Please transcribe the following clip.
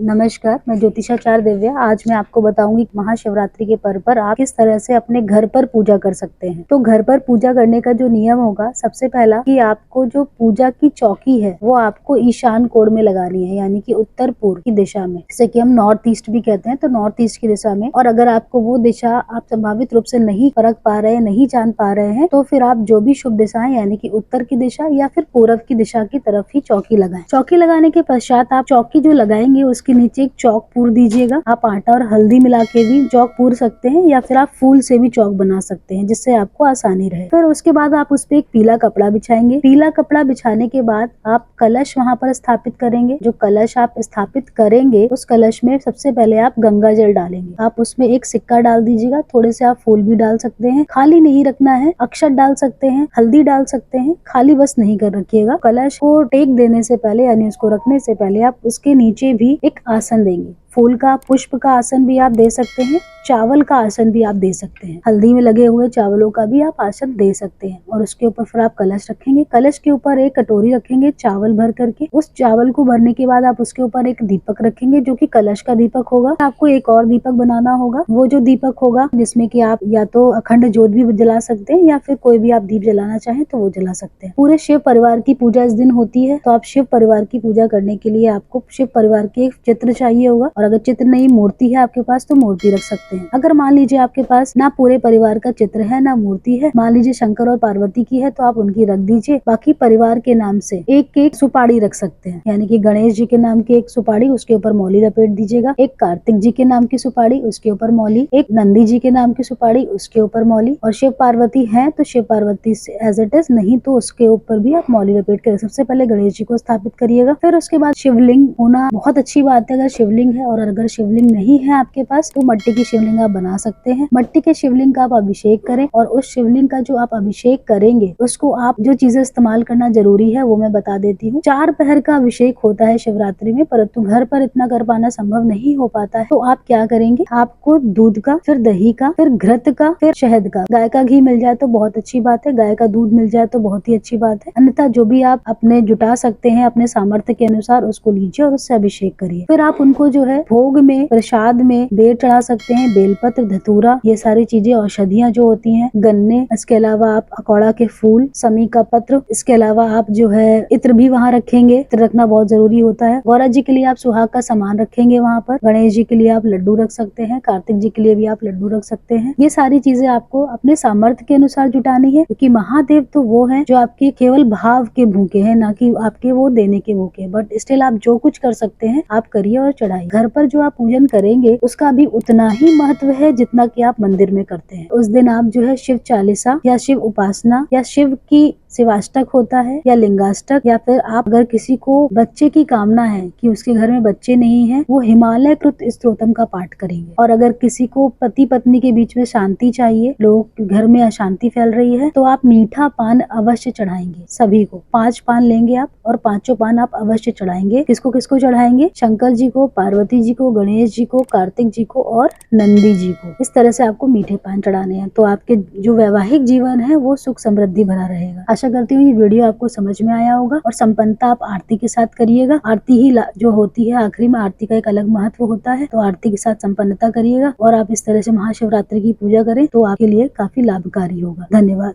नमस्कार, मैं ज्योतिषाचार्य दिव्या। आज मैं आपको बताऊंगी महाशिवरात्रि के पर्व पर आप किस तरह से अपने घर पर पूजा कर सकते हैं। तो घर पर पूजा करने का जो नियम होगा, सबसे पहला कि आपको जो पूजा की चौकी है वो आपको ईशान कोण में लगानी है, यानी कि उत्तर पूर्व की दिशा में, जैसे कि हम नॉर्थ ईस्ट भी कहते हैं, तो नॉर्थ ईस्ट की दिशा में। और अगर आपको वो दिशा आप संभावित रूप से नहीं परख पा रहे हैं, नहीं जान पा रहे हैं, तो फिर आप जो भी शुभ दिशा है, यानी कि उत्तर की दिशा या फिर पूर्व की दिशा की तरफ ही चौकी लगाएं। चौकी लगाने के पश्चात आप चौकी जो लगाएंगे उसके नीचे एक चौक पूर दीजिएगा। आप आटा और हल्दी मिला के भी चौक पूर सकते हैं, या फिर आप फूल से भी चौक बना सकते हैं, जिससे आपको आसानी रहे। फिर उसके बाद आप उस पे एक पीला कपड़ा बिछाएंगे। पीला कपड़ा बिछाने के बाद आप कलश वहाँ पर स्थापित करेंगे। जो कलश आप स्थापित करेंगे, उस कलश में सबसे पहले आप गंगा जल डालेंगे। आप उसमें एक सिक्का डाल दीजिएगा, थोड़े से आप फूल भी डाल सकते हैं। खाली नहीं रखना है, अक्षत डाल सकते हैं, हल्दी डाल सकते हैं, खाली बस नहीं कर रखिएगा। कलश को टेक देने से पहले, यानी उसको रखने से पहले, आप उसके नीचे भी एक आसन देंगे। फूल का, पुष्प का आसन भी आप दे सकते हैं, चावल का आसन भी आप दे सकते हैं। हल्दी में लगे हुए चावलों का भी आप आसन दे सकते हैं। और उसके ऊपर फिर आप कलश रखेंगे। कलश के ऊपर एक कटोरी रखेंगे चावल भर करके। उस चावल को भरने के बाद आप उसके ऊपर एक दीपक रखेंगे, जो कि कलश का दीपक होगा। आपको एक और दीपक बनाना होगा। वो जो दीपक होगा, जिसमें कि आप या तो अखंड ज्योत भी जला सकते हैं, या फिर कोई भी आप दीप जलाना चाहें तो वो जला सकते हैं। पूरे शिव परिवार की पूजा इस दिन होती है, तो आप शिव परिवार की पूजा करने के लिए आपको शिव परिवार के एक चित्र चाहिए होगा। और अगर चित्र नहीं, मूर्ति है आपके पास, तो मूर्ति रख सकते हैं। अगर मान लीजिए आपके पास ना पूरे परिवार का चित्र है, ना मूर्ति है, मान लीजिए शंकर और पार्वती की है, तो आप उनकी रख दीजिए। बाकी परिवार के नाम से एक एक सुपारी रख सकते हैं, यानी कि गणेश जी के नाम की एक सुपारी, उसके ऊपर मौली लपेट दीजिएगा। एक कार्तिक जी के नाम की सुपारी, उसके ऊपर मौली। एक नंदी जी के नाम की सुपारी, उसके ऊपर मौली। और शिव पार्वती है तो Shiv Parvati as it is, नहीं तो उसके ऊपर भी आप मौली लपेट कर सबसे पहले गणेश जी को स्थापित करिएगा। फिर उसके बाद शिवलिंग होना बहुत अच्छी बात है अगर शिवलिंग है। और अगर शिवलिंग नहीं है आपके पास, तो मिट्टी की शिवलिंग आप बना सकते हैं। मिट्टी के शिवलिंग का आप अभिषेक करें, और उस शिवलिंग का जो आप अभिषेक करेंगे, उसको आप जो चीजें इस्तेमाल करना जरूरी है वो मैं बता देती हूँ। 4 पहर का अभिषेक होता है शिवरात्रि में, परंतु घर पर इतना कर पाना संभव नहीं हो पाता है। तो आप क्या करेंगे, आपको दूध का, फिर दही का, फिर घृत का, फिर शहद का, गाय का घी मिल जाए तो बहुत अच्छी बात है, गाय का दूध मिल जाए तो बहुत ही अच्छी बात है। अन्यथा जो भी आप अपने जुटा सकते हैं अपने सामर्थ्य के अनुसार, उसको लीजिए और उससे अभिषेक करिए। फिर आप उनको जो है भोग में, प्रसाद में बेर चढ़ा सकते हैं, बेलपत्र, धतूरा, ये सारी चीजें, औषधियाँ जो होती हैं, गन्ने। इसके अलावा आप अकौड़ा के फूल, समी का पत्र, इसके अलावा आप जो है इत्र भी वहाँ रखेंगे। इत्र रखना बहुत जरूरी होता है। गौरा जी के लिए आप सुहाग का सामान रखेंगे वहाँ पर। गणेश जी के लिए आप लड्डू रख सकते हैं। कार्तिक जी के लिए भी आप लड्डू रख सकते हैं। ये सारी चीजें आपको अपने सामर्थ्य के अनुसार जुटानी है, क्योंकि महादेव तो वो है जो आपके केवल भाव के भूखे हैं, ना कि आपके वो देने के भूखे। बट स्टिल आप जो कुछ कर सकते हैं आप करिए और चढ़ाइए। घर पर जो आप पूजन करेंगे उसका भी उतना ही महत्व है जितना कि आप मंदिर में करते हैं। उस दिन आप जो है शिव चालीसा या शिव उपासना या शिव की शिवाष्टक होता है, या लिंगाष्टक, या फिर आप अगर किसी को बच्चे की कामना है कि उसके घर में बच्चे नहीं है, वो हिमालय कृत स्तोत्रम का पाठ करेंगे। और अगर किसी को पति पत्नी के बीच में शांति चाहिए, लोग के घर में अशांति फैल रही है, तो आप मीठा पान अवश्य चढ़ाएंगे सभी को। 5 पान लेंगे आप, और 5 पान आप अवश्य चढ़ाएंगे। किसको किसको चढ़ाएंगे, शंकर जी को, पार्वती जी को, गणेश जी को, कार्तिक जी को और नंदी जी को। इस तरह से आपको मीठे पान चढ़ाने हैं, तो आपके जो वैवाहिक जीवन है वो सुख समृद्धि भरा रहेगा। आशा करती हूँ ये वीडियो आपको समझ में आया होगा। और संपन्नता आप आरती के साथ करिएगा। आरती ही जो होती है, आखिरी में आरती का एक अलग महत्व होता है, तो आरती के साथ संपन्नता करिएगा। और आप इस तरह से महाशिवरात्रि की पूजा करें तो आपके लिए काफी लाभकारी होगा। धन्यवाद।